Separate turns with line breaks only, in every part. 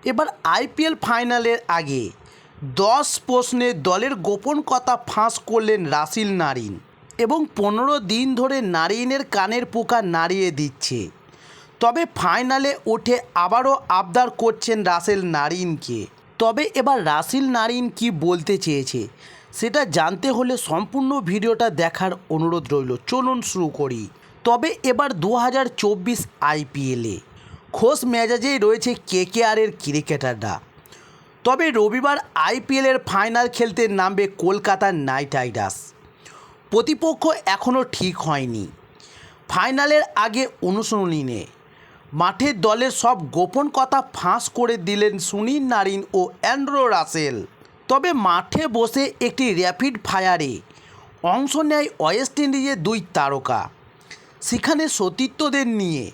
এবার আইপিএল ফাইনালের আগে 10 প্রশ্নে দলের গোপন কথা ফাঁস করলেন রাসেল নারিন এবং 15 দিন ধরে নারিনের কানের পোকা নাড়িয়ে দিচ্ছে। তবে ফাইনালে উঠে আবারও আবদার করছেন রাসেল নারিনকে। তবে এবার রাসেল নারিন কি বলতে চেয়েছে সেটা জানতে হলে সম্পূর্ণ ভিডিওটা দেখার অনুরোধ রইল। চলুন শুরু করি। তবে এবার 2024 আইপিএলে খোশ মেজাজেই রয়েছে কেকেআরের ক্রিকেটাররা। তবে রবিবার আইপিএলের ফাইনাল খেলতে নামবে কলকাতা নাইট রাইডার্স। প্রতিপক্ষ এখনও ঠিক হয়নি। ফাইনালের আগে অনুশীলনে মাঠে দলের সব গোপন কথা ফাঁস করে দিলেন সুনীল নারিন ও অ্যান্ড্রু রাসেল। তবে মাঠে বসে একটি র্যাপিড ফায়ারে অংশ নেয় ওয়েস্ট ইন্ডিজের দুই তারকা। সেখানে সতীর্থদের নিয়ে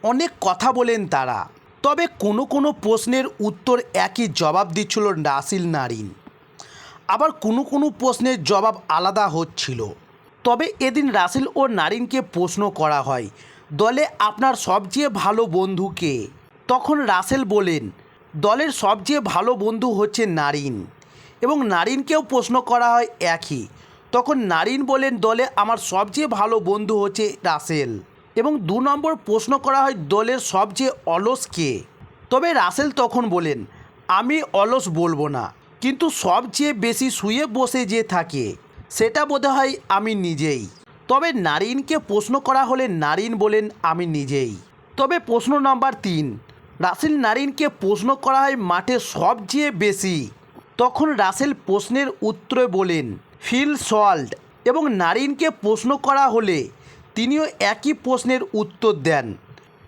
অনেক কথা বলেন তারা। তবে কোনো প্রশ্নের উত্তর একই জবাব দিচ্ছিল রাসেল নারিন, আবার কোনো প্রশ্নের জবাব আলাদা হচ্ছিল। তবে এদিন রাসেল ও নারিনকে প্রশ্ন করা হয়, দলে আপনার সবচেয়ে ভালো বন্ধু কে? তখন রাসেল বলেন, দলের সবচেয়ে ভালো বন্ধু হচ্ছে নারিন। এবং নারিনকেও প্রশ্ন করা হয় একই। তখন নারিন বলেন, দলে আমার সবচেয়ে ভালো বন্ধু হচ্ছে রাসেল। এবং 2 নম্বর প্রশ্ন করা হয়, দলের সবচেয়ে অলস কে? তবে রাসেল তখন বলেন, আমি অলস বলবো না, কিন্তু সবচেয়ে বেশি শুয়ে বসে যে থাকে সেটা বোধহয় আমি নিজেই। তবে নারিনকে প্রশ্ন করা হলে নারিন বলেন, আমি নিজেই। তবে প্রশ্ন নাম্বার 3, রাসেল নারিনকে প্রশ্ন করা হয় মাঠে সবচেয়ে বেশি। তখন রাসেল প্রশ্নের উত্তরে বলেন, ফিল সল্ট। এবং নারিনকে প্রশ্ন করা হলে তিনিও একই প্রশ্নের উত্তর দেন।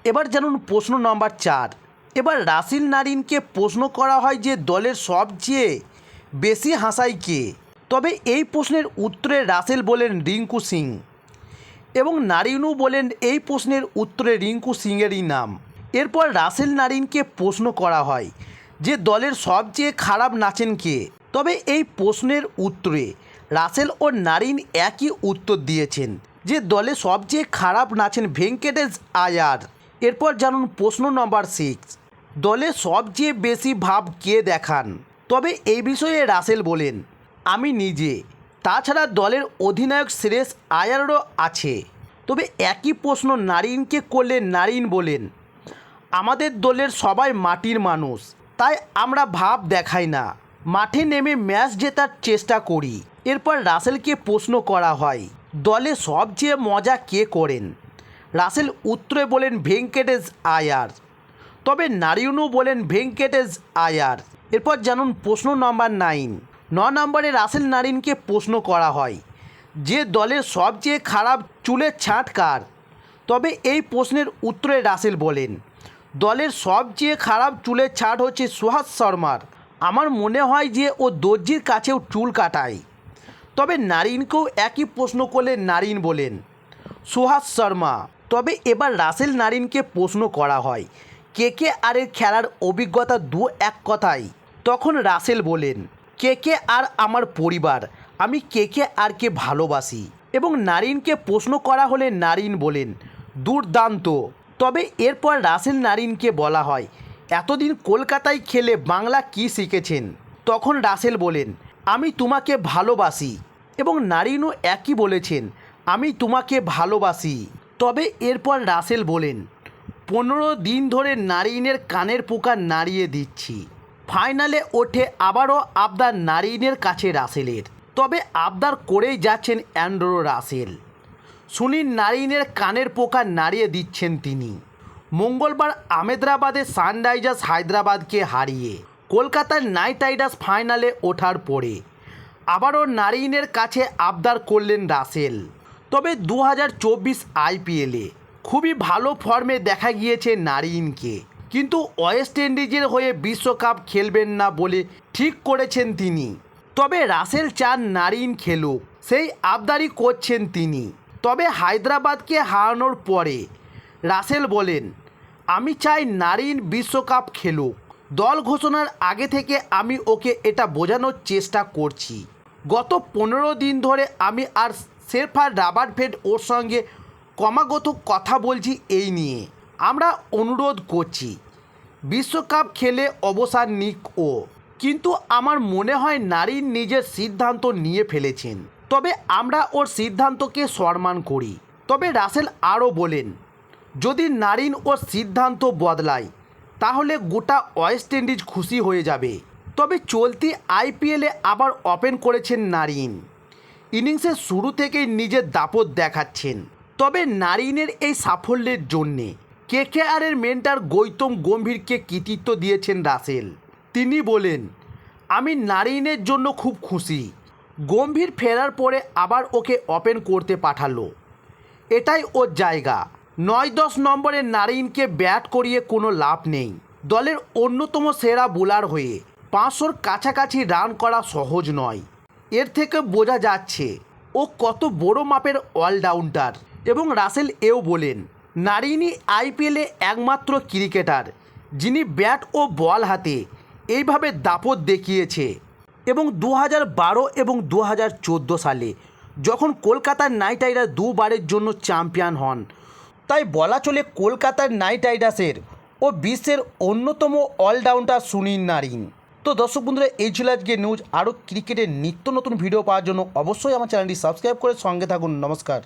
এবার জানুন প্রশ্ন নাম্বার 4। এবার রাসেল নারিনকে প্রশ্ন করা হয় যে দলের সবচেয়ে বেশি হাসায় কে? তবে এই প্রশ্নের উত্তরে রাসেল বলেন রিঙ্কু সিং। এবং নারিনও বলেন এই প্রশ্নের উত্তরে রিঙ্কু সিংয়েরই নাম। এরপর রাসেল নারিনকে প্রশ্ন করা হয় যে দলের সবচেয়ে খারাপ নাচেন কে? তবে এই প্রশ্নের উত্তরে রাসেল ও নারিন একই উত্তর দিয়েছেন যে দলে সবচেয়ে খারাপ নাচেন ভেঙ্কটেশ আয়ার। এরপর জানুন প্রশ্ন নম্বর 6, দলে সবচেয়ে বেশি ভাব কে দেখান? তবে এই বিষয়ে রাসেল বলেন, আমি নিজে। তাছাড়া দলের অধিনায়ক শ্রেয়স আয়ারও আছে। তবে একই প্রশ্ন নারিনকে করলে নারিন বলেন, আমাদের দলের সবাই মাটির মানুষ, তাই আমরা ভাব দেখাই না, মাঠে নেমে ম্যাচ জেতার চেষ্টা করি। এরপর রাসেলকে প্রশ্ন করা হয়, দলে সবচেয়ে মজা কে করেন? রাসেল উত্তরে বলেন ভেঙ্কটেশ আয়ার। তবে নারিনও বলেন ভেঙ্কটেশ আয়ার। এরপর জানুন প্রশ্ন নম্বর 9। 9 নম্বরে রাসেল নারিনকে প্রশ্ন করা হয় যে দলের সবচেয়ে খারাপ চুলের ছাঁট কার? তবে এই প্রশ্নের উত্তরে রাসেল বলেন, দলের সবচেয়ে খারাপ চুলের ছাঁট হচ্ছে সুহাস শর্মার। আমার মনে হয় যে ও দর্জির কাছেও চুল কাটায়। তবে নারিনকেও একই প্রশ্ন করলে নারিন বলেন সুহাস শর্মা। তবে এবার রাসেল নারিনকে প্রশ্ন করা হয় কেকেআরের খেলার অভিজ্ঞতা 2-1 কথায়। তখন রাসেল বলেন, কেকেআর আমার পরিবার, আমি কেকেআরকে ভালোবাসি। এবং নারিনকে প্রশ্ন করা হলে নারিন বলেন দুর্দান্ত। তবে এরপর রাসেল নারিনকে বলা হয়, এতদিন কলকাতায় খেলে বাংলা কি শিখেছেন? তখন রাসেল বলেন, আমি তোমাকে ভালোবাসি। এবং নারিনও একই বলেছেন, আমি তোমাকে ভালোবাসি। তবে এরপর রাসেল বলেন, 15 দিন ধরে নারিনের কানের পোকা নাড়িয়ে দিচ্ছি। ফাইনালে ওঠে আবারও আবদার নারিনের কাছে রাসেলের। তবে আবদার করেই যাচ্ছেন অ্যান্ড্রু রাসেল। সুনীল নারিনের কানের পোকা নাড়িয়ে দিচ্ছেন তিনি। মঙ্গলবার আহমেদাবাদে সানরাইজার্স হায়দ্রাবাদকে হারিয়ে কলকাতার নাইট রাইডার্স ফাইনালে ওঠার পরে আবারও নারিনের কাছে আবদার করলেন রাসেল। তবে 2024 আইপিএলে খুবই ভালো ফর্মে দেখা গিয়েছে নারিনকে, কিন্তু ওয়েস্ট ইন্ডিজের হয়ে বিশ্বকাপ খেলবেন না বলে ঠিক করেছেন তিনি। তবে রাসেল চান নারিন খেলুক, সেই আবদারই করছেন তিনি। তবে হায়দ্রাবাদকে হারানোর পরে রাসেল বলেন, আমি চাই নারিন বিশ্বকাপ খেলুক। দল ঘোষণার আগে থেকে আমি ওকে এটা বোঝানোর চেষ্টা করছি। গত 15 দিন ধরে আমি আর শেরফার রাবারফেড ওর সঙ্গে ক্রমাগত কথা বলছি এই নিয়ে। আমরা অনুরোধ করছি বিশ্বকাপ খেলে অবসর নিক ও, কিন্তু আমার মনে হয় নারিন নিজের সিদ্ধান্ত নিয়ে ফেলেছেন, তবে আমরা ওর সিদ্ধান্তকে সম্মান করি। তবে রাসেল আরও বলেন, যদি নারিন ওর সিদ্ধান্ত বদলায় তাহলে গোটা ওয়েস্ট ইন্ডিজ খুশি হয়ে যাবে। তবে চলতি আইপিএলে আবার ওপেন করেছেন নারিন, ইনিংসের শুরু থেকেই নিজের দাপট দেখাচ্ছেন। তবে নারিনের এই সাফল্যের জন্যে কেকেআরের মেন্টর গৌতম গম্ভীরকে কৃতিত্ব দিয়েছেন রাসেল। তিনি বলেন, আমি নারিনের জন্য খুব খুশি। গম্ভীর ফেরার পরে আবার ওকে ওপেন করতে পাঠালো, এটাই ওর জায়গা। 9-10 নম্বরে নারিনকে ব্যাট করিয়ে কোনো লাভ নেই। দলের অন্যতম সেরা বোলার হয়ে 500-র কাছাকাছি রান করা সহজ নয়। এর থেকে বোঝা যাচ্ছে ও কত বড় মাপের অলরাউন্ডার। এবং রাসেল এও বলেন, নারিনই আইপিএলে একমাত্র ক্রিকেটার যিনি ব্যাট ও বল হাতে এইভাবে দাপট দেখিয়েছে। এবং 2012 এবং 2014 সালে যখন কলকাতার নাইট রাইডার্স দুবারের জন্য চ্যাম্পিয়ন হন, তাই বলা চলে কলকাতার নাইট রাইডার্সের ও বিশ্বের অন্যতম অলরাউন্ডার সুনীল নারিন। তো দর্শক বন্ধুরা, এই ছিল আজকে নিউজ। আরও ক্রিকেটের নিত্য নতুন ভিডিও পাওয়ার জন্য অবশ্যই আমার চ্যানেলটি সাবস্ক্রাইব করে সঙ্গে থাকুন। নমস্কার।